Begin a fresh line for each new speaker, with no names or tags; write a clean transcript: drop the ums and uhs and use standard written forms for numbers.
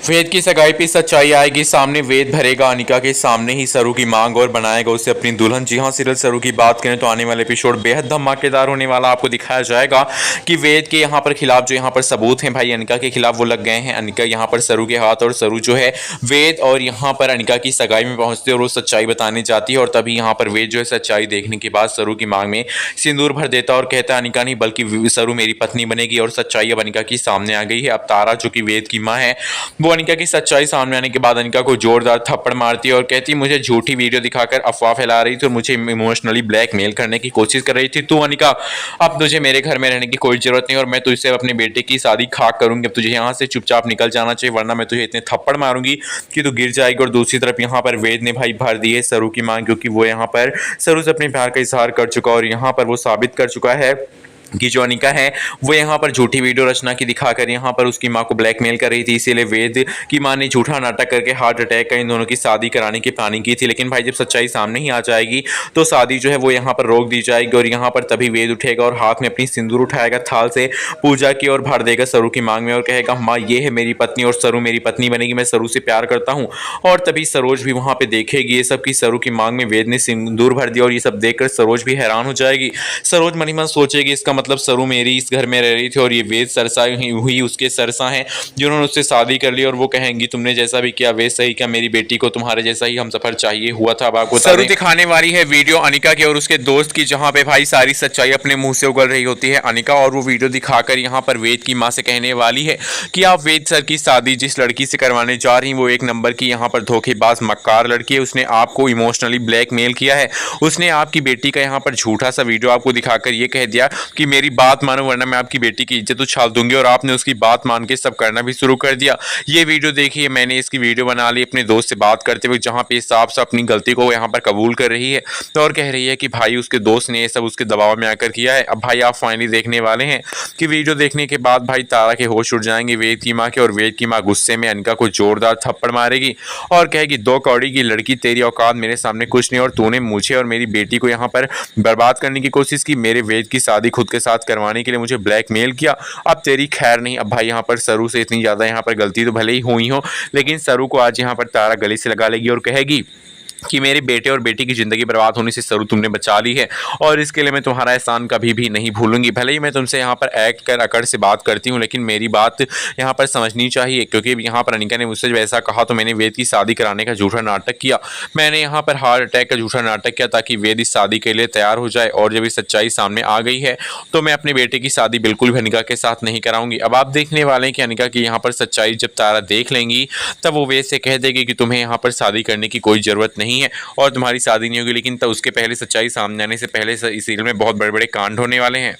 वेद की सगाई पे सच्चाई आएगी सामने। वेद भरेगा अनिका के सामने ही सरू की मांग और बनाएगा उसे अपनी दुल्हन। जी हाँ, सीरियल सरू की बात करें तो आने वाले एपिसोड बेहद धमाकेदार होने वाला। आपको दिखाया जाएगा कि वेद के यहाँ पर खिलाफ जो यहाँ पर सबूत हैं भाई अनिका के खिलाफ वो लग गए हैं। अनिका यहाँ पर सरू के हाथ और सरू जो है वेद और यहाँ पर अनिका की सगाई में पहुंचते और वो सच्चाई बताने जाती है। और तभी यहाँ पर वेद जो है सच्चाई देखने के बाद सरू की मांग में सिंदूर भर देता और कहता है अनिका नहीं बल्कि सरू मेरी पत्नी बनेगी। और सच्चाई अब अनिका की सामने आ गई है। अब तारा जो कि वेद की माँ है वो अनिका की सच्चाई सामने आने के बाद अनिका को जोरदार थप्पड़ मारती है और कहती है मुझे झूठी वीडियो दिखाकर अफवाह फैला रही थी और मुझे इमोशनली ब्लैकमेल करने की कोशिश कर रही थी। तू अनिका अब तुझे मेरे घर में रहने की कोई जरूरत नहीं और मैं तुझसे अपने बेटे की शादी खाक करूंगी। अब तुझे यहाँ से चुपचाप निकल जाना चाहिए वरना मैं तुझे इतने थप्पड़ मारूंगी कि तू गिर जाएगी। और दूसरी तरफ यहाँ पर वेद ने भाई भर दी है सरू की मांग, क्योंकि वो यहाँ पर सरू से अपने प्यार का इजहार कर चुका और यहाँ पर वो साबित कर चुका है कि जो अनिका है वो यहाँ पर झूठी वीडियो रचना की दिखाकर यहाँ पर उसकी माँ को ब्लैकमेल कर रही थी। इसीलिए वेद की माँ ने झूठा नाटक करके हार्ट अटैक कर इन दोनों की शादी कराने की प्लानिंग की थी। लेकिन भाई जब सच्चाई सामने ही आ जाएगी तो शादी जो है वो यहाँ पर रोक दी जाएगी और यहाँ पर तभी वेद उठेगा और हाथ में अपनी सिंदूर उठाएगा थाल से पूजा की और भर देगा सरू की मांग में और कहेगा माँ ये है मेरी पत्नी और सरू मेरी पत्नी बनेगी, मैं सरू से प्यार करता हूँ। और तभी सरोज भी वहाँ पे देखेगी ये सब कि सरू की मांग में वेद ने सिंदूर भर दिया और ये सब देखकर सरोज भी हैरान हो जाएगी। सरोज मन ही मन सोचेगी इसका मतलब सरू मेरी इस घर में रह रही थी और ये वेद सरसा हुई उसके सरसा हैं जिन्होंने उससे शादी कर ली। और वो कहेंगी तुमने जैसा भी किया वेद सही किया, मेरी बेटी को तुम्हारे जैसा ही हम सफर चाहिए हुआ था। अब आपको सरू दिखाने वाली है वीडियो अनिका के और उसके दोस्त की, जहां पे भाई सारी सच्चाई अपने मुंह से उगल रही होती है अनिका। और वो वीडियो दिखाकर यहाँ पर वेद की माँ से कहने वाली है कि आप वेद सर की शादी जिस लड़की से करवाने जा रही वो एक नंबर की यहाँ पर धोखेबाज मक्कार लड़की है। उसने आपको इमोशनली ब्लैकमेल किया है। उसने आपकी बेटी का यहाँ पर झूठा सा वीडियो आपको दिखाकर ये कह दिया कि मेरी बात मानो वरना मैं आपकी बेटी की इज्जत उछाल दूंगी। और आपने उसकी बात मान के सब करना भी शुरू कर दिया। ये वीडियो देखिए, मैंने इसकी वीडियो बना ली अपने दोस्त से बात करते हुए जहां पे साफ साफ अपनी गलती को यहाँ पर कबूल कर रही है और कह रही है कि भाई उसके दोस्त ने ये सब उसके दबाव में आकर किया है। अब भाई आप फाइनली देखने वाले हैं कि वीडियो देखने के बाद भाई तारा के होश उड़ जाएंगे वेद की माँ के। और वेद की माँ गुस्से में अनिका को जोरदार थप्पड़ मारेगी और कहेगी दो कौड़ी की लड़की, तेरी औकात मेरे सामने कुछ नहीं और तूने मुझे और मेरी बेटी को यहाँ पर बर्बाद करने की कोशिश की। मेरे वेद की शादी खुद के साथ करवाने के लिए मुझे ब्लैकमेल किया। अब तेरी खैर नहीं। अब भाई यहाँ पर सरू से इतनी ज़्यादा यहाँ पर गलती तो भले ही हुई हो लेकिन सरू को आज यहाँ पर तारा गले से लगा लेगी और कहेगी कि मेरे बेटे और बेटी की ज़िंदगी बर्बाद होने से सरू तुमने बचा ली है और इसके लिए मैं तुम्हारा एहसान कभी भी नहीं भूलूंगी। भले ही मैं तुमसे यहाँ पर एक्ट कर अकड़ से बात करती हूँ लेकिन मेरी बात यहाँ पर समझनी चाहिए, क्योंकि यहाँ पर अनिका ने मुझसे वैसा कहा तो मैंने वेद की शादी कराने का झूठा नाटक किया। मैंने यहाँ पर हार्ट अटैक का झूठा नाटक किया ताकि वेद इस शादी के लिए तैयार हो जाए। और जब इस सच्चाई सामने आ गई है तो मैं अपने बेटे की शादी बिल्कुल भी अनिका के साथ नहीं कराऊंगी। अब आप देखने वाले हैं कि अनिका की यहाँ पर सच्चाई जब तारा देख लेंगी तब वो वेद से कह देगी कि तुम्हें यहाँ पर शादी करने की कोई ज़रूरत नहीं है और तुम्हारी शादी नहीं होगी। लेकिन तब उसके पहले सच्चाई सामने आने से पहले इस सीरियल में बहुत बड़े बड़े कांड होने वाले हैं।